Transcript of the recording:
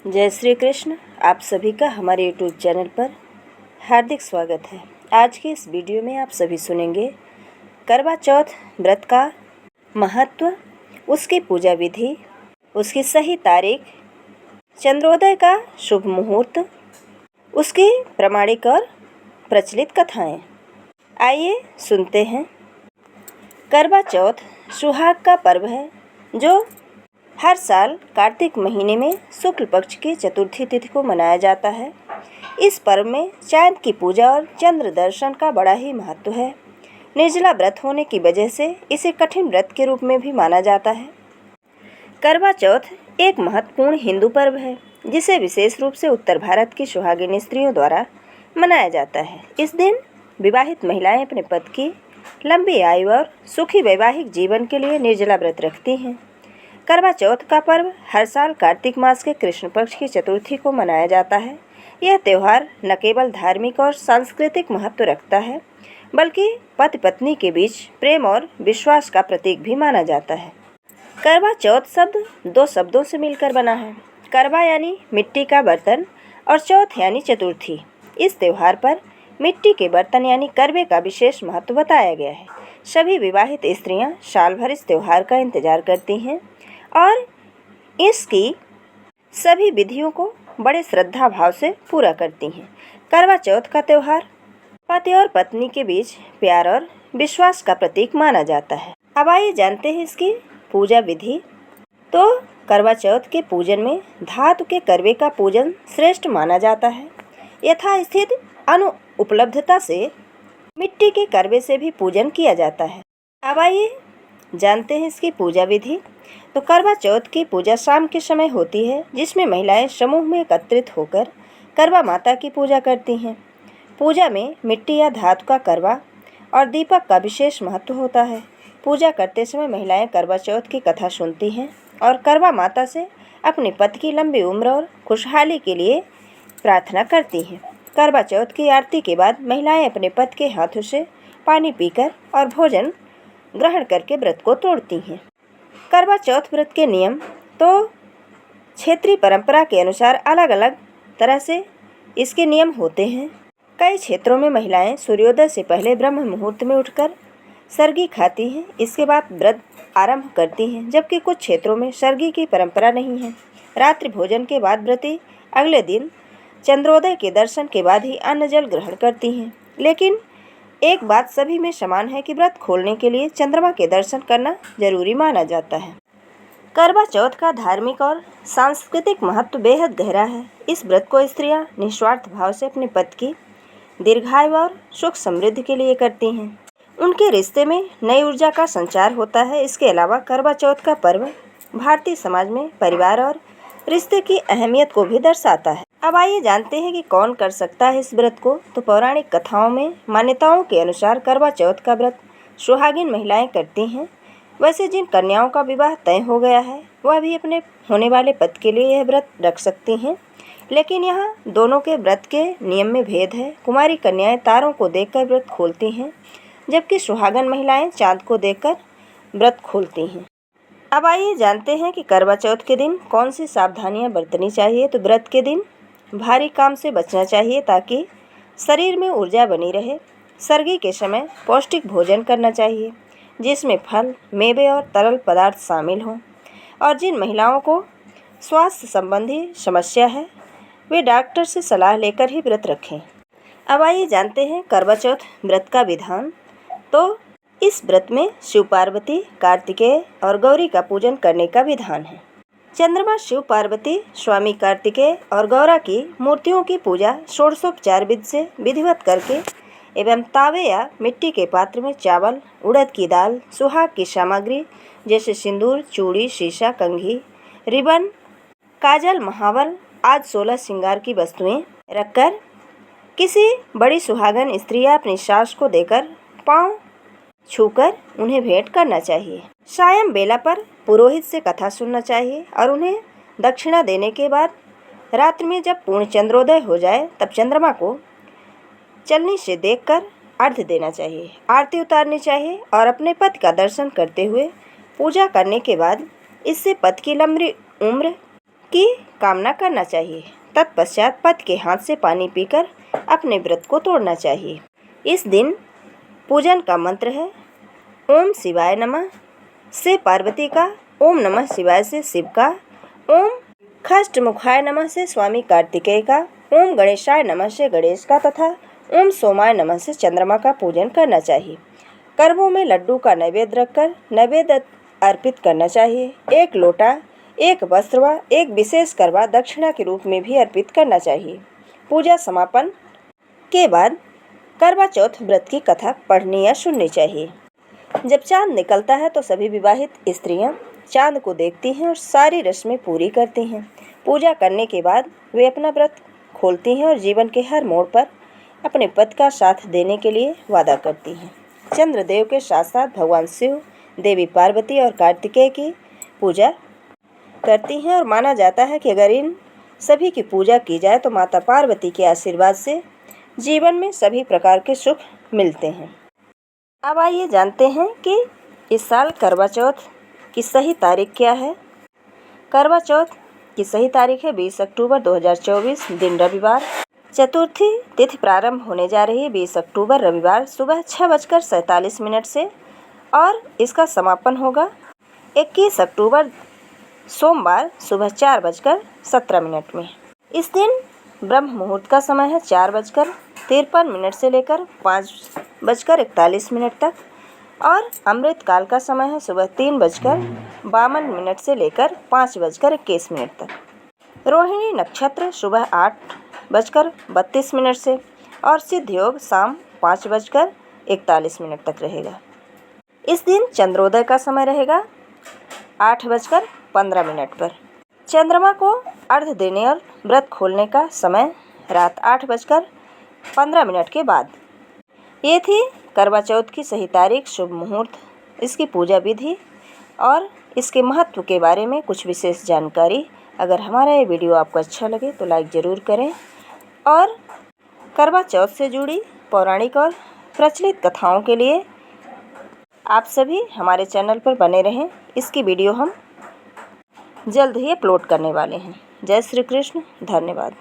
जय श्री कृष्ण। आप सभी का हमारे YouTube चैनल पर हार्दिक स्वागत है। आज के इस वीडियो में आप सभी सुनेंगे करवा चौथ व्रत का महत्व, उसकी पूजा विधि, उसकी सही तारीख, चंद्रोदय का शुभ मुहूर्त, उसकी प्रामाणिक और प्रचलित कथाएं। आइए सुनते हैं। करवा चौथ सुहाग का पर्व है जो हर साल कार्तिक महीने में शुक्ल पक्ष की चतुर्थी तिथि को मनाया जाता है। इस पर्व में चांद की पूजा और चंद्र दर्शन का बड़ा ही महत्व है। निर्जला व्रत होने की वजह से इसे कठिन व्रत के रूप में भी माना जाता है। करवा चौथ एक महत्वपूर्ण हिंदू पर्व है जिसे विशेष रूप से उत्तर भारत की सुहागिन स्त्रियों द्वारा मनाया जाता है। इस दिन विवाहित महिलाएं अपने पति की लंबी आयु और सुखी वैवाहिक जीवन के लिए निर्जला व्रत रखती हैं। करवा चौथ का पर्व हर साल कार्तिक मास के कृष्ण पक्ष की चतुर्थी को मनाया जाता है। यह त्यौहार न केवल धार्मिक और सांस्कृतिक महत्व रखता है, बल्कि पति पत्नी के बीच प्रेम और विश्वास का प्रतीक भी माना जाता है। करवा चौथ शब्द दो शब्दों से मिलकर बना है। करवा यानी मिट्टी का बर्तन और चौथ यानी चतुर्थी। इस त्यौहार पर मिट्टी के बर्तन यानी करवे का विशेष महत्व बताया गया है। सभी विवाहित स्त्रियां साल भर इस त्यौहार का इंतजार करती हैं और इसकी सभी विधियों को बड़े श्रद्धा भाव से पूरा करती हैं। करवा चौथ का त्यौहार पति और पत्नी के बीच प्यार और विश्वास का प्रतीक माना जाता है। अब आइए जानते हैं इसकी पूजा विधि। तो करवा चौथ के पूजन में धातु के करवे का पूजन श्रेष्ठ माना जाता है। यथास्थित अनुपलब्धता से मिट्टी के करवे से भी पूजन किया जाता है। अब आइए जानते हैं इसकी पूजा विधि। तो करवा चौथ की पूजा शाम के समय होती है, जिसमें महिलाएं समूह में एकत्रित होकर करवा माता की पूजा करती हैं। पूजा में मिट्टी या धातु का करवा और दीपक का विशेष महत्व होता है। पूजा करते समय महिलाएं करवा चौथ की कथा सुनती हैं और करवा माता से अपने पति की लंबी उम्र और खुशहाली के लिए प्रार्थना करती हैं। करवा चौथ की आरती के बाद महिलाएं अपने पति के हाथों से पानी पीकर और भोजन ग्रहण करके व्रत को तोड़ती हैं। करवा चौथ व्रत के नियम तो क्षेत्रीय परंपरा के अनुसार अलग अलग तरह से इसके नियम होते हैं। कई क्षेत्रों में महिलाएं सूर्योदय से पहले ब्रह्म मुहूर्त में उठकर सर्गी खाती हैं, इसके बाद व्रत आरंभ करती हैं, जबकि कुछ क्षेत्रों में सर्गी की परंपरा नहीं है। रात्रि भोजन के बाद व्रती अगले दिन चंद्रोदय के दर्शन के बाद ही अन्न जल ग्रहण करती हैं। लेकिन एक बात सभी में समान है कि व्रत खोलने के लिए चंद्रमा के दर्शन करना जरूरी माना जाता है। करवा चौथ का धार्मिक और सांस्कृतिक महत्व बेहद गहरा है। इस व्रत को स्त्रियां निस्वार्थ भाव से अपने पति की दीर्घायु और सुख समृद्धि के लिए करती हैं। उनके रिश्ते में नई ऊर्जा का संचार होता है। इसके अलावा करवा चौथ का पर्व भारतीय समाज में परिवार और रिश्ते की अहमियत को भी दर्शाता है। अब आइए जानते हैं कि कौन कर सकता है इस व्रत को। तो पौराणिक कथाओं में मान्यताओं के अनुसार करवा चौथ का व्रत सुहागिन महिलाएं करती हैं। वैसे जिन कन्याओं का विवाह तय हो गया है वह भी अपने होने वाले पति के लिए यह व्रत रख सकती हैं, लेकिन यहाँ दोनों के व्रत के नियम में भेद है। कुमारी कन्याएं तारों को देखकर व्रत खोलती हैं, जबकि सुहागन महिलाएं चांद को देखकर व्रत खोलती हैं। अब आइए जानते हैं कि करवा चौथ के दिन कौन सी सावधानियां बरतनी चाहिए। तो व्रत के दिन भारी काम से बचना चाहिए ताकि शरीर में ऊर्जा बनी रहे। सर्गी के समय पौष्टिक भोजन करना चाहिए, जिसमें फल, मेवे और तरल पदार्थ शामिल हों। और जिन महिलाओं को स्वास्थ्य संबंधी समस्या है वे डॉक्टर से सलाह लेकर ही व्रत रखें। अब आइए जानते हैं करवा चौथ व्रत का विधान। तो इस व्रत में शिव पार्वती, कार्तिकेय और गौरी का पूजन करने का विधान है। चंद्रमा, शिव पार्वती, स्वामी कार्तिकेय और गौरा की मूर्तियों की पूजा षोडशोपचार विधि से विधिवत करके एवं तावे या मिट्टी के पात्र में चावल, उड़द की दाल, सुहाग की सामग्री जैसे सिंदूर, चूड़ी, शीशा, कंघी, रिबन, काजल, महावर आदि 16 श्रृंगार की वस्तुएं रखकर किसी बड़ी सुहागन स्त्री या अपनी सास को देकर पाँव छूकर उन्हें भेंट करना चाहिए। सायं बेला पर पुरोहित से कथा सुनना चाहिए और उन्हें दक्षिणा देने के बाद रात्रि में जब पूर्ण चंद्रोदय हो जाए तब चंद्रमा को चलनी से देखकर अर्घ्य देना चाहिए, आरती उतारनी चाहिए और अपने पति का दर्शन करते हुए पूजा करने के बाद इससे पति की लंबी उम्र, की कामना करना चाहिए। तत्पश्चात पति के हाथ से पानी पीकर अपने व्रत को तोड़ना चाहिए। इस दिन पूजन का मंत्र है ओम शिवाय नमः से पार्वती का, ओम नमः शिवाय से शिव का, ओम खष्टमुखाय नमः से स्वामी कार्तिकेय का, ओम गणेशाय नमः से गणेश का तथा ओम सोमाय नमः से चंद्रमा का पूजन करना चाहिए। करवों में लड्डू का नैवेद्य रखकर नैवेद्य अर्पित करना चाहिए। एक लोटा, एक वस्त्र व एक विशेष करवा दक्षिणा के रूप में भी अर्पित करना चाहिए। पूजा समापन के बाद करवा चौथ व्रत की कथा पढ़नी या सुननी चाहिए। जब चांद निकलता है तो सभी विवाहित स्त्रियां चांद को देखती हैं और सारी रस्में पूरी करती हैं। पूजा करने के बाद वे अपना व्रत खोलती हैं और जीवन के हर मोड़ पर अपने पति का साथ देने के लिए वादा करती हैं। चंद्रदेव के साथ साथ भगवान शिव, देवी पार्वती और कार्तिकेय की पूजा करती हैं और माना जाता है कि अगर इन सभी की पूजा की जाए तो माता पार्वती के आशीर्वाद से जीवन में सभी प्रकार के सुख मिलते हैं। अब आइए जानते हैं कि इस साल करवा चौथ की सही तारीख क्या है। करवा चौथ की सही तारीख है 20 अक्टूबर 2024, दिन रविवार। चतुर्थी तिथि प्रारंभ होने जा रही है 20 अक्टूबर रविवार सुबह 6:47 से और इसका समापन होगा 21 अक्टूबर सोमवार सुबह 4:17 में। इस दिन ब्रह्म मुहूर्त का समय है 4:53 से लेकर 5:41 तक और अमृत काल का समय है सुबह 3:52 से लेकर 5:21 तक। रोहिणी नक्षत्र सुबह 8:32 से और सिद्ध योग शाम 5:41 तक रहेगा। इस दिन चंद्रोदय का समय रहेगा 8:15 पर। चंद्रमा को अर्घ्य देने और व्रत खोलने का समय रात 8:15 के बाद। ये थी करवा चौथ की सही तारीख, शुभ मुहूर्त, इसकी पूजा विधि और इसके महत्व के बारे में कुछ विशेष जानकारी। अगर हमारा ये वीडियो आपको अच्छा लगे तो लाइक ज़रूर करें और करवा चौथ से जुड़ी पौराणिक और प्रचलित कथाओं के लिए आप सभी हमारे चैनल पर बने रहें। इसकी वीडियो हम जल्द ही अपलोड करने वाले हैं। जय श्री कृष्ण, धन्यवाद।